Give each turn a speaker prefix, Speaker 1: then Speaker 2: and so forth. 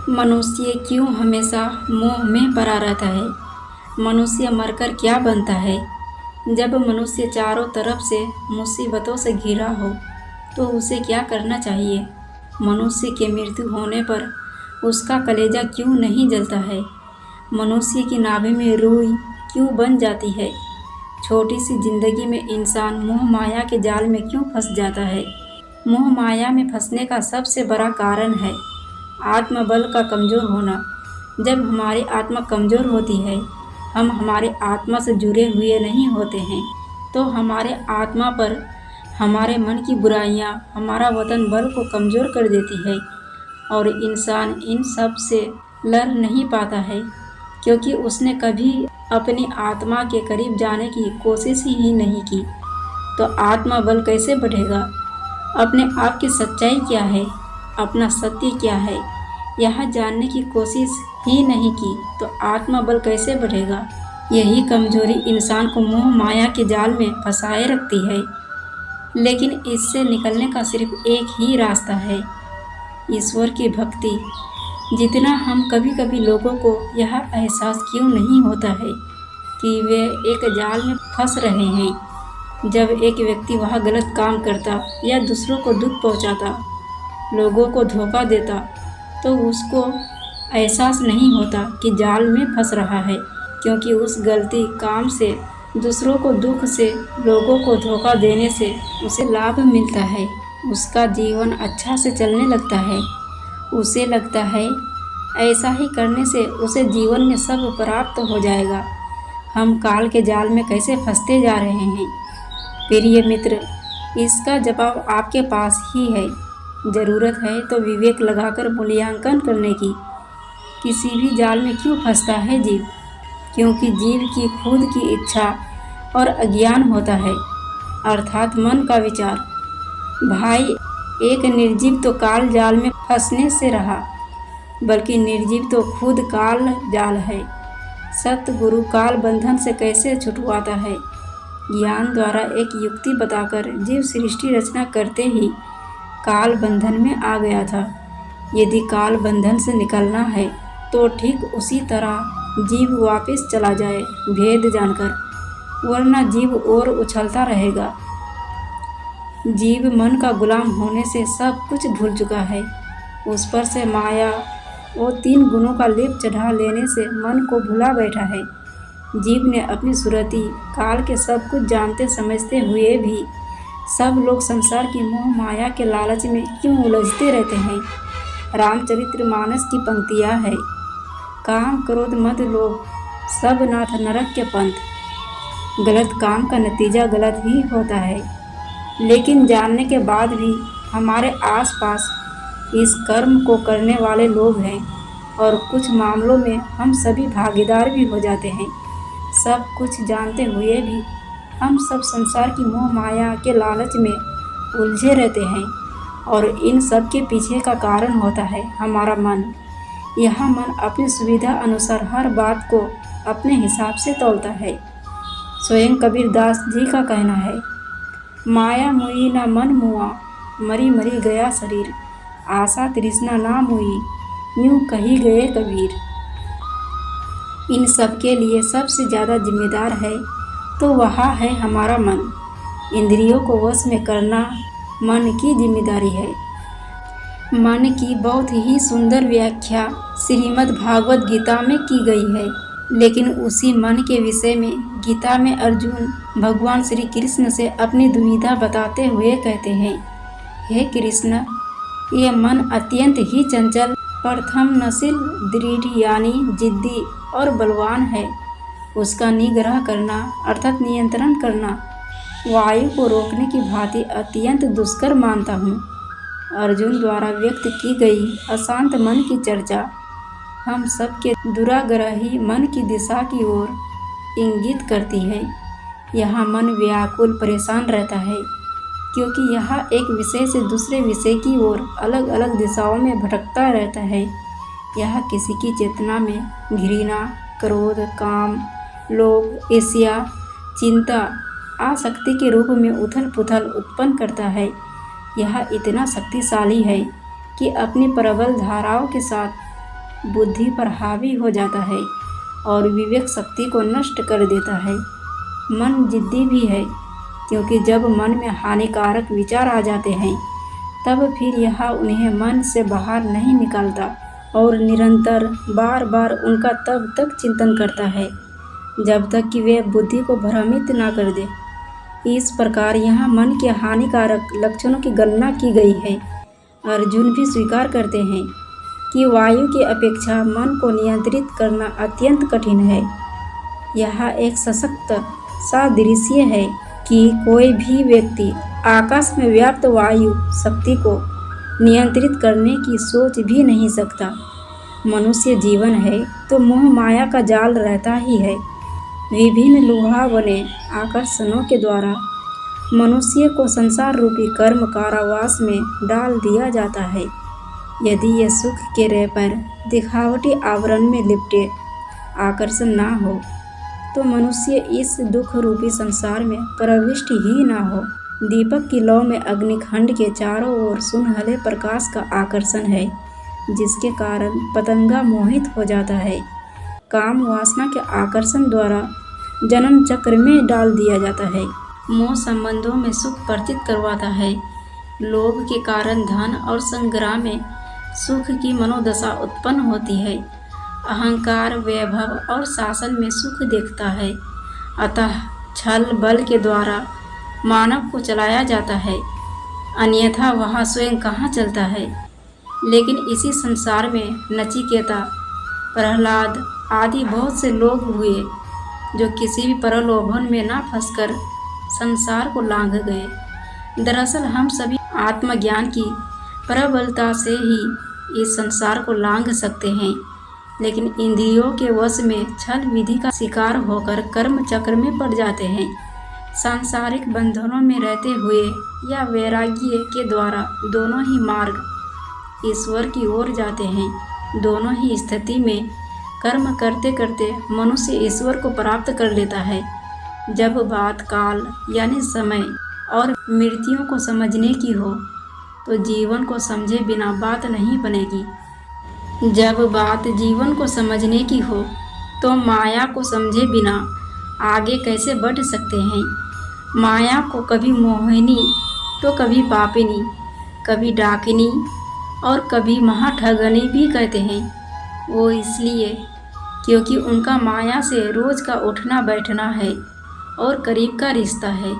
Speaker 1: मनुष्य क्यों हमेशा मोह में पड़ा रहता है? मनुष्य मरकर क्या बनता है? जब मनुष्य चारों तरफ से मुसीबतों से घिरा हो तो उसे क्या करना चाहिए? मनुष्य की मृत्यु होने पर उसका कलेजा क्यों नहीं जलता है? मनुष्य की नाभि में रुई क्यों बन जाती है? छोटी सी जिंदगी में इंसान मोह माया के जाल में क्यों फंस जाता है? मोह माया में फंसने का सबसे बड़ा कारण है आत्मबल का कमज़ोर होना। जब हमारी आत्मा कमज़ोर होती है, हम हमारे आत्मा से जुड़े हुए नहीं होते हैं, तो हमारे आत्मा पर हमारे मन की बुराइयां हमारा वतन बल को कमज़ोर कर देती है और इंसान इन सब से लड़ नहीं पाता है, क्योंकि उसने कभी अपनी आत्मा के करीब जाने की कोशिश ही नहीं की। तो आत्मा बल कैसे बढ़ेगा? अपने आप की सच्चाई क्या है, अपना सत्य क्या है, यह जानने की कोशिश ही नहीं की तो आत्मबल कैसे बढ़ेगा? यही कमजोरी इंसान को मोह माया के जाल में फंसाए रखती है। लेकिन इससे निकलने का सिर्फ एक ही रास्ता है, ईश्वर की भक्ति। जितना हम कभी कभी लोगों को यह एहसास क्यों नहीं होता है कि वे एक जाल में फंस रहे हैं। जब एक व्यक्ति वह गलत काम करता या दूसरों को दुख पहुंचाता, लोगों को धोखा देता, तो उसको एहसास नहीं होता कि जाल में फंस रहा है, क्योंकि उस गलती काम से, दूसरों को दुख से, लोगों को धोखा देने से उसे लाभ मिलता है। उसका जीवन अच्छा से चलने लगता है। उसे लगता है ऐसा ही करने से उसे जीवन में सब प्राप्त हो जाएगा। हम काल के जाल में कैसे फंसते जा रहे हैं? प्रिय मित्र, इसका जवाब आपके पास ही है। ज़रूरत है तो विवेक लगाकर मूल्यांकन करने की। किसी भी जाल में क्यों फंसता है जीव? क्योंकि जीव की खुद की इच्छा और अज्ञान होता है, अर्थात मन का विचार। भाई, एक निर्जीव तो काल जाल में फंसने से रहा, बल्कि निर्जीव तो खुद काल जाल है। सतगुरु काल बंधन से कैसे छुटवाता है? ज्ञान द्वारा एक युक्ति बताकर जीव सृष्टि रचना करते ही काल बंधन में आ गया था। यदि काल बंधन से निकलना है तो ठीक उसी तरह जीव वापस चला जाए भेद जानकर, वरना जीव और उछलता रहेगा। जीव मन का गुलाम होने से सब कुछ भूल चुका है। उस पर से माया और 3 गुणों का लेप चढ़ा लेने से मन को भुला बैठा है। जीव ने अपनी सुरती काल के सब कुछ जानते समझते हुए भी सब लोग संसार की मोह माया के लालच में क्यों उलझते रहते हैं? रामचरितमानस की पंक्तियाँ है, काम क्रोध मद लोभ सब नाथ नरक के पंथ। गलत काम का नतीजा गलत ही होता है, लेकिन जानने के बाद भी हमारे आसपास इस कर्म को करने वाले लोग हैं और कुछ मामलों में हम सभी भागीदार भी हो जाते हैं। सब कुछ जानते हुए भी हम सब संसार की मोह माया के लालच में उलझे रहते हैं और इन सब के पीछे का कारण होता है हमारा मन। यह मन अपनी सुविधा अनुसार हर बात को अपने हिसाब से तौलता है। स्वयं कबीरदास जी का कहना है, माया मुई न मन मुआ, मरी मरी गया शरीर, आशा तृष्णा ना मुई, यूं कही गए कबीर। इन सब के लिए सबसे ज़्यादा जिम्मेदार है तो वह है हमारा मन। इंद्रियों को वश में करना मन की जिम्मेदारी है। मन की बहुत ही सुंदर व्याख्या श्रीमद् भागवत गीता में की गई है, लेकिन उसी मन के विषय में गीता में अर्जुन भगवान श्री कृष्ण से अपनी दुविधा बताते हुए कहते हैं, हे कृष्ण, ये मन अत्यंत ही चंचल, प्रथम नशील, दृढ़ यानी जिद्दी और बलवान है। उसका निग्रह करना अर्थात नियंत्रण करना वायु को रोकने की भांति अत्यंत दुष्कर मानता हूँ। अर्जुन द्वारा व्यक्त की गई अशांत मन की चर्चा हम सबके दुराग्रही मन की दिशा की ओर इंगित करती है। यहाँ मन व्याकुल परेशान रहता है, क्योंकि यह एक विषय से दूसरे विषय की ओर अलग अलग दिशाओं में भटकता रहता है। यह किसी की चेतना में घृणा, क्रोध, काम, लोभ, ईर्ष्या, चिंता, आसक्ति के रूप में उथल पुथल उत्पन्न करता है। यह इतना शक्तिशाली है कि अपनी प्रबल धाराओं के साथ बुद्धि पर हावी हो जाता है और विवेक शक्ति को नष्ट कर देता है। मन जिद्दी भी है, क्योंकि जब मन में हानिकारक विचार आ जाते हैं तब फिर यह उन्हें मन से बाहर नहीं निकालता और निरंतर बार बार उनका तब तक चिंतन करता है जब तक कि वे बुद्धि को भ्रमित ना कर दे। इस प्रकार यहाँ मन के हानिकारक लक्षणों की गणना की गई है। अर्जुन भी स्वीकार करते हैं कि वायु की अपेक्षा मन को नियंत्रित करना अत्यंत कठिन है। यह एक सशक्त सादृश्य है कि कोई भी व्यक्ति आकाश में व्याप्त वायु शक्ति को नियंत्रित करने की सोच भी नहीं सकता। मनुष्य जीवन है तो मोह माया का जाल रहता ही है। विभिन्न लुभावने आकर्षणों के द्वारा मनुष्य को संसार रूपी कर्म कारावास में डाल दिया जाता है। यदि यह सुख के रैपर दिखावटी आवरण में लिपटे आकर्षण ना हो तो मनुष्य इस दुख रूपी संसार में प्रविष्ट ही ना हो। दीपक की लौ में अग्निखंड के चारों ओर सुनहले प्रकाश का आकर्षण है, जिसके कारण पतंगा मोहित हो जाता है। काम वासना के आकर्षण द्वारा जन्म चक्र में डाल दिया जाता है। मोह संबंधों में सुख परिचित करवाता है। लोभ के कारण धन और संग्राम में सुख की मनोदशा उत्पन्न होती है। अहंकार वैभव और शासन में सुख देखता है। अतः छल बल के द्वारा मानव को चलाया जाता है, अन्यथा वह स्वयं कहाँ चलता है। लेकिन इसी संसार में नचिकेता, प्रहलाद आदि बहुत से लोग हुए जो किसी भी प्रलोभन में ना फंसकर संसार को लांघ गए। दरअसल हम सभी आत्मज्ञान की प्रबलता से ही इस संसार को लांघ सकते हैं, लेकिन इंद्रियों के वश में छल विधि का शिकार होकर कर्म चक्र में पड़ जाते हैं। सांसारिक बंधनों में रहते हुए या वैराग्य के द्वारा दोनों ही मार्ग ईश्वर की ओर जाते हैं। दोनों ही स्थिति में कर्म करते करते मनुष्य ईश्वर को प्राप्त कर लेता है। जब बात काल यानी समय और मृत्यु को समझने की हो तो जीवन को समझे बिना बात नहीं बनेगी। जब बात जीवन को समझने की हो तो माया को समझे बिना आगे कैसे बढ़ सकते हैं। माया को कभी मोहिनी तो कभी पापिनी, कभी डाकिनी और कभी महाठगनी भी कहते हैं। वो इसलिए क्योंकि उनका माया से रोज का उठना बैठना है और करीब का रिश्ता है।